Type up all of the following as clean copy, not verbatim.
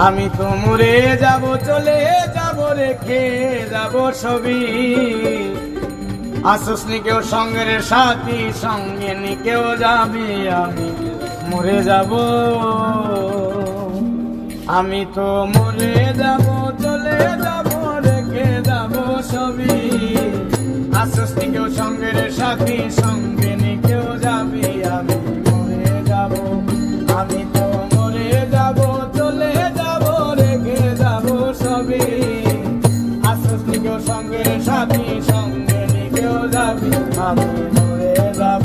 আমি তো মরে যাব, চলে যাব, রেখে যাব ছবি। আসুস নি কেউ সঙ্গের সাথী, সঙ্গে নি কেউ যাবি। আমি মরে যাব, আমি তো মরে যাব, চলে যাব, রেখে যাব ছবি। আসুস নি কেউ সঙ্গের সাথী, সঙ্গে নি কেউ যাবি। আমি মরে যাব, আমি তো মরে যাব, চলে যাব, রেখে যাব ছবি। আসুস নি কেউ সঙ্গের সাথী, সঙ্গে নি কেউ যাবি। আমি মরে যাব।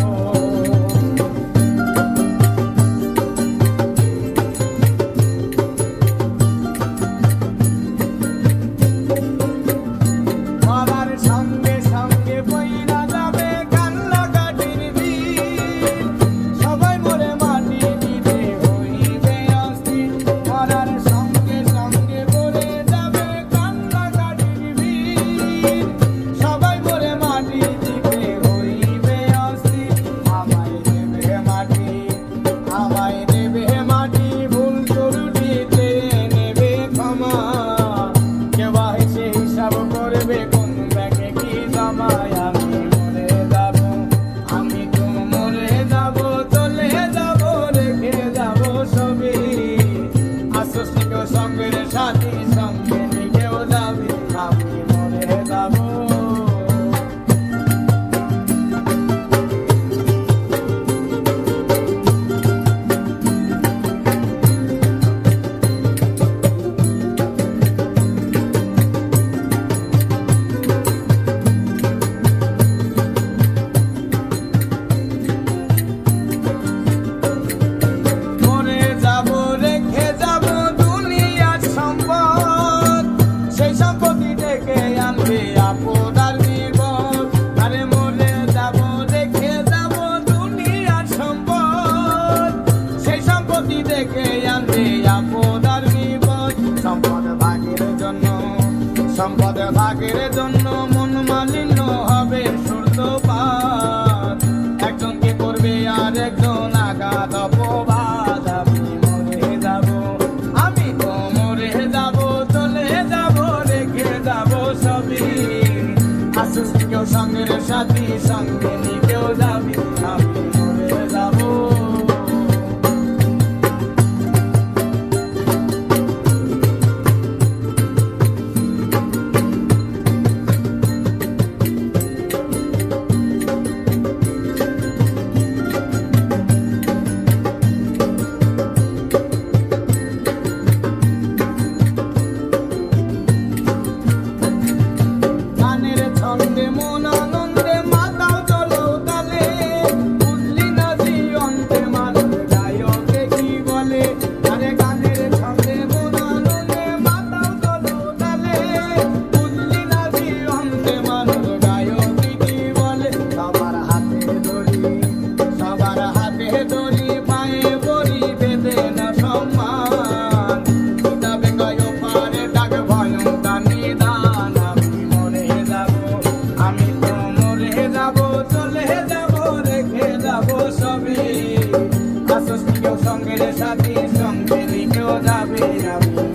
সঙ্গের সাথী, সঙ্গে নি কেউ যাবি। আমি মরে যাব। সম্পদ ভাগের জন্য মন মালিন্য হবে সূর্যপাত। একজনকে করবে আর একজন আঘাত অপবাদ। আমি মরে যাব, আমি তো মরে যাব, চলে যাব, রেখে যাব ছবি। আসুস নি কেউ সঙ্গের সাথী, সঙ্গে নি কেউ যাবি। আমি মরে যাব। সঙ্গের সাথী, সঙ্গে নি কেউ যাবে।